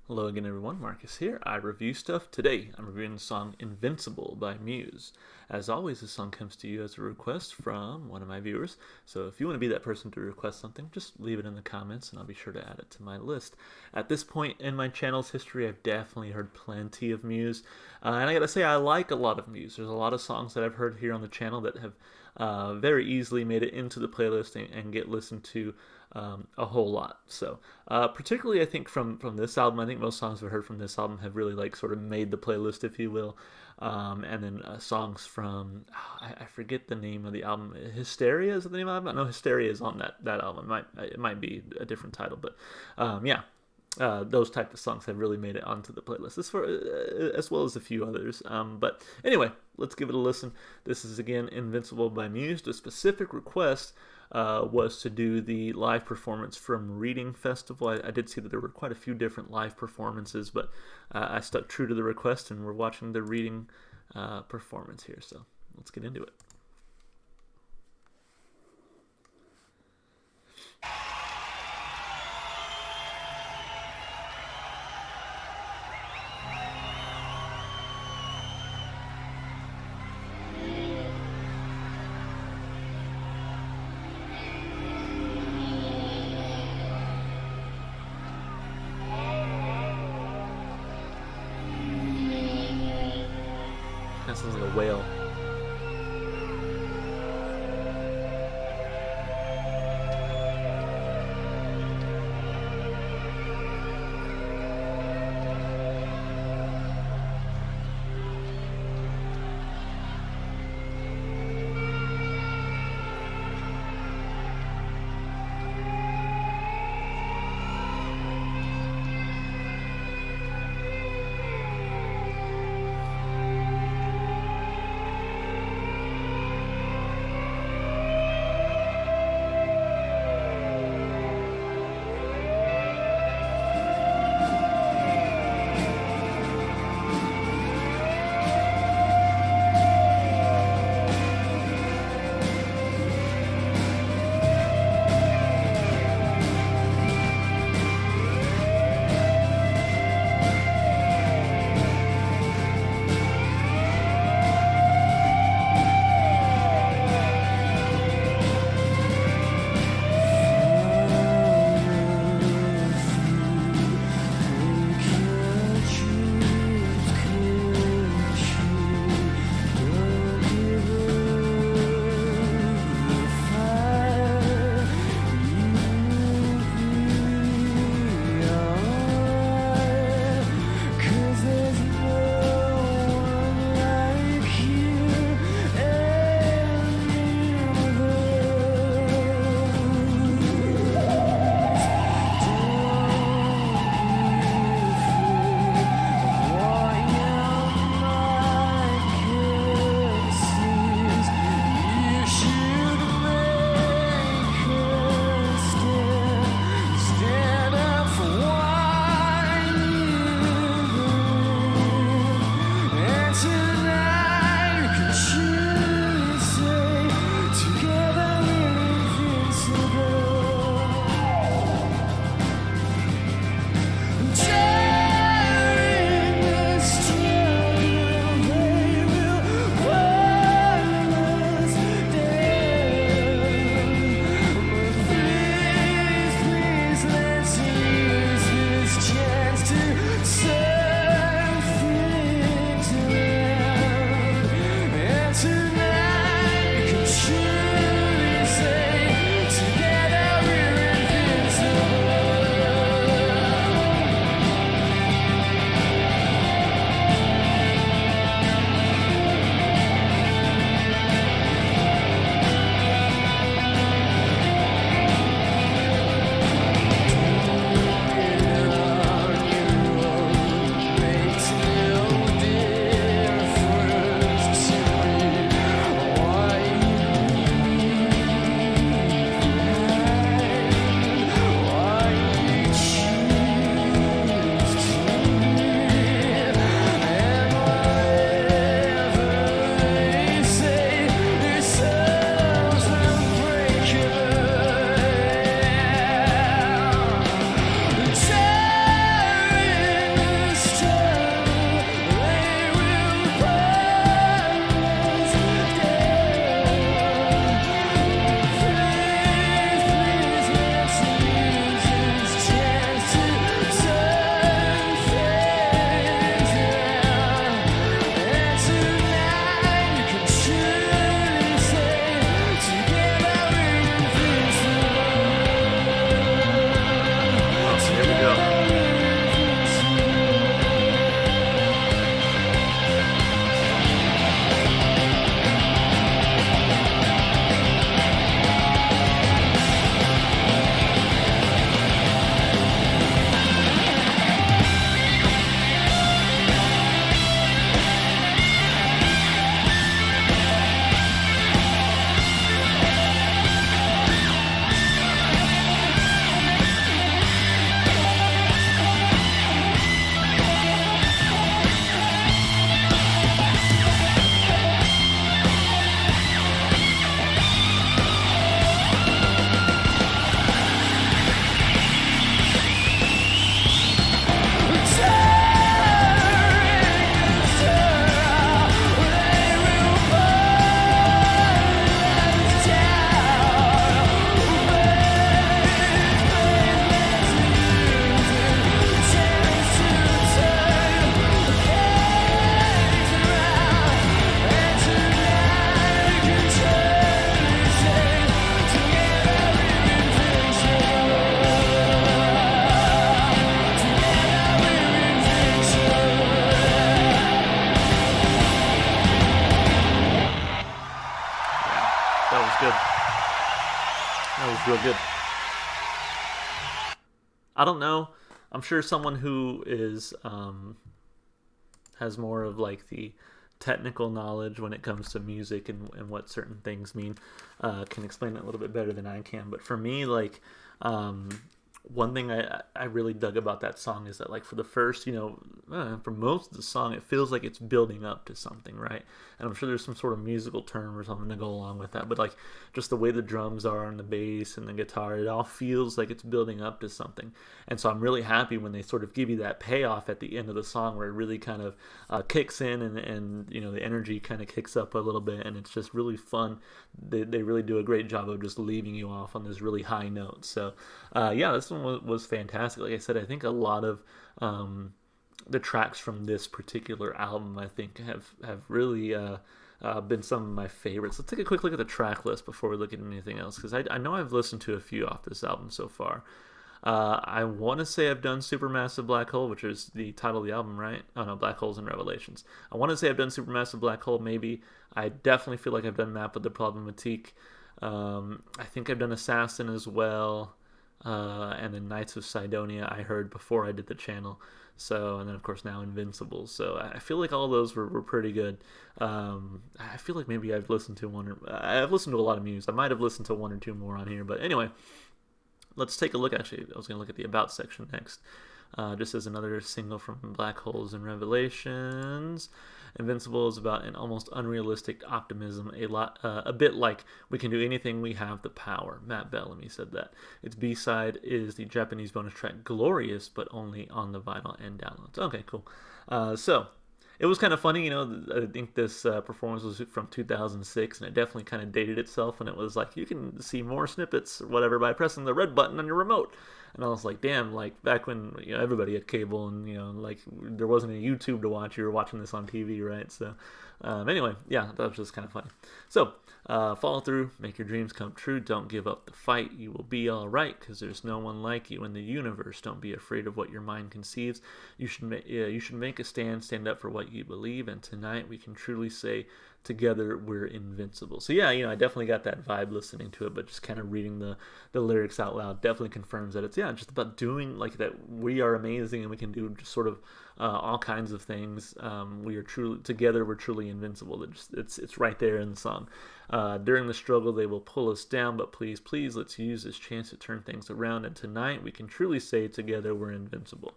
Hello again, everyone. Marcus here. I review stuff. Today, I'm reviewing the song Invincible by Muse. As always, this song comes to you as a request from one of my viewers. So if you want to be that person to request something, just leave it in the comments and I'll be sure to add it to my list. At this point in my channel's history, I've definitely heard plenty of Muse. And I gotta say, I like a lot of Muse. There's a lot of songs that I've heard here on the channel that have very easily made it into the playlist and get listened to a whole lot. So particularly I think from this album, I think most songs I've heard from this album have really like sort of made the playlist, if you will. And then songs from I forget the name of the album. Hysteria is the name of the album. No, Hysteria is on that album. It might be a different title, but yeah. Those type of songs have really made it onto the playlist, as well as a few others. But anyway, let's give it a listen. This is again Invincible by Muse. The specific request was to do the live performance from Reading Festival. I did see that there were quite a few different live performances, but I stuck true to the request, and we're watching the Reading performance here. So let's get into it. That sounds like a whale. good. I don't know. I'm sure someone who is has more of like the technical knowledge when it comes to music and what certain things mean can explain it a little bit better than I can. But for me, like um, one thing I really dug about that song is that like for the first, for most of the song, it feels like it's building up to something, right? And I'm sure there's some sort of musical term or something to go along with that, but like just the way the drums are and the bass and the guitar, it all feels like it's building up to something. And so I'm really happy when they sort of give you that payoff at the end of the song where it really kind of kicks in and the energy kind of kicks up a little bit, and it's just really fun. They really do a great job of just leaving you off on this really high note. So yeah, this one was fantastic. Like I said, I think a lot of the tracks from this particular album, I think, have really been some of my favorites. Let's take a quick look at the track list before we look at anything else, because I know I've listened to a few off this album so far. I want to say I've done Supermassive Black Hole, which is the title of the album, right? Oh no, Black Holes and Revelations. I want to say I've done Supermassive Black Hole, maybe. I definitely feel like I've done Map of the Problematique. I think I've done Assassin as well. And then Knights of Sidonia I heard before I did the channel. So, and then of course now Invincible. So I feel like all those were pretty good. I feel like maybe I've listened to I've listened to a lot of Muse. I might have listened to one or two more on here, but anyway, let's take a look. Actually, I was going to look at the About section next. Just as another single from Black Holes and Revelations. Invincible is about an almost unrealistic optimism, a bit like we can do anything, we have the power. Matt Bellamy said that. Its B-side is the Japanese bonus track Glorious, but only on the vinyl and downloads. Okay, cool. So it was kind of funny, I think this performance was from 2006, and it definitely kind of dated itself, and it was like, you can see more snippets or whatever by pressing the red button on your remote. And I was like, damn, like back when everybody had cable and like there wasn't a YouTube to watch, you were watching this on TV, right? So anyway, yeah, that was just kind of funny. So follow through, make your dreams come true, don't give up the fight, you will be all right, because there's no one like you in the universe. Don't be afraid of what your mind conceives. You should make a stand up for what you believe, and tonight we can truly say together we're invincible. So yeah, I definitely got that vibe listening to it, but just kind of reading the lyrics out loud definitely confirms that it's just about doing like that. We are amazing and we can do just sort of all kinds of things. We are truly together, we're truly invincible. It's right there in the song. During the struggle they will pull us down, but please let's use this chance to turn things around, and tonight we can truly say together we're invincible.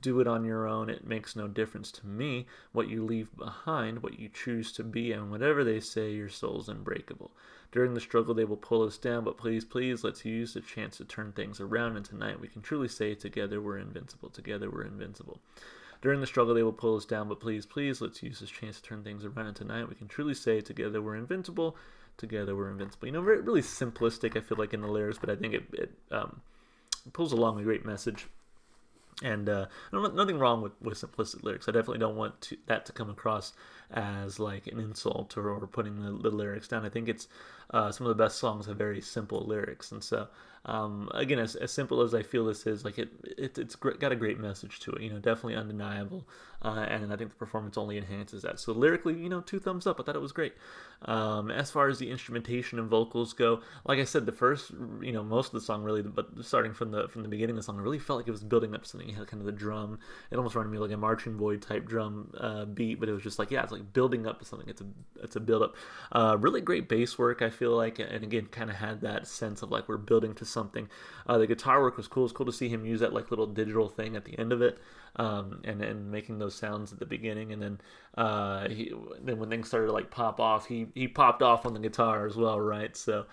Do it on your own, it makes no difference to me what you leave behind, what you choose to be, and whatever they say, your soul's unbreakable. During the struggle they will pull us down, but please let's use the chance to turn things around, and tonight we can truly say together we're invincible, together we're invincible. During the struggle they will pull us down, but please let's use this chance to turn things around, and tonight we can truly say together we're invincible, together we're invincible. Really simplistic, I feel like, in the lyrics, but I think it pulls along a great message. And nothing wrong with simplistic lyrics. I definitely don't want that to come across as like an insult or putting the lyrics down. I think it's some of the best songs have very simple lyrics, and so again, as simple as I feel this is, like it's got a great message to it. Definitely undeniable, and I think the performance only enhances that. So lyrically, 2 thumbs up. I thought it was great. As far as the instrumentation and vocals go, like I said, the first, most of the song really, but starting from the beginning of the song, I really felt like it was building up to something. You had kind of the drum. It almost reminded me like a Marching Boy type drum beat, but it was just like, it's like building up to something. It's a build up. Really great bass work, I feel like, and again, kind of had that sense of like we're building to something. The guitar work was cool. It's cool to see him use that like little digital thing at the end of it, and making those sounds at the beginning, and then when things started to like pop off, he popped off on the guitar as well, right? So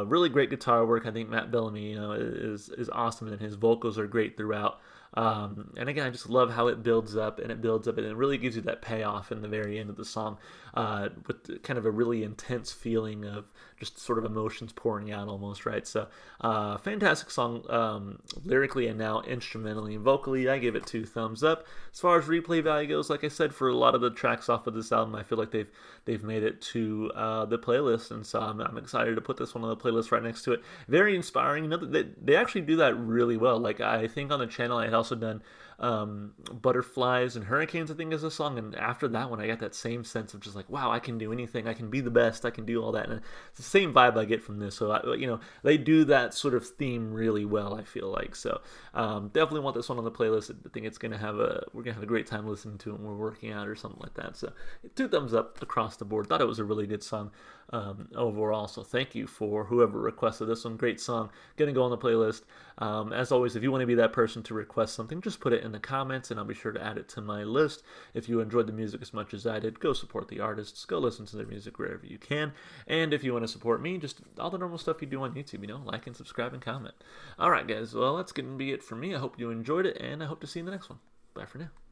really great guitar work. I think Matt Bellamy, is awesome, and his vocals are great throughout. And again, I just love how it builds up and it really gives you that payoff in the very end of the song, with kind of a really intense feeling of just sort of emotions pouring out almost, right? So, fantastic song, lyrically and now instrumentally and vocally. I give it 2 thumbs up. As far as replay value goes, like I said, for a lot of the tracks off of this album, I feel like they've made it to the playlist, and so I'm excited to put this one on the playlist right next to it. Very inspiring. They actually do that really well. Like I think on the channel I had also done Butterflies and Hurricanes, I think, is a song. And after that one, I got that same sense of just like, wow, I can do anything. I can be the best. I can do all that. And it's the same vibe I get from this. So, they do that sort of theme really well, I feel like. So, definitely want this one on the playlist. I think we're going to have a great time listening to it when we're working out or something like that. So, 2 thumbs up across the board. Thought it was a really good song overall. So, thank you for whoever requested this one. Great song. Going to go on the playlist. As always, if you want to be that person to request something, just put it in the comments and I'll be sure to add it to my list. If you enjoyed the music as much as I did, go support the artists, go listen to their music wherever you can. And if you want to support me, just all the normal stuff you do on YouTube, like and subscribe and comment. Alright guys, well that's going to be it for me. I hope you enjoyed it and I hope to see you in the next one. Bye for now.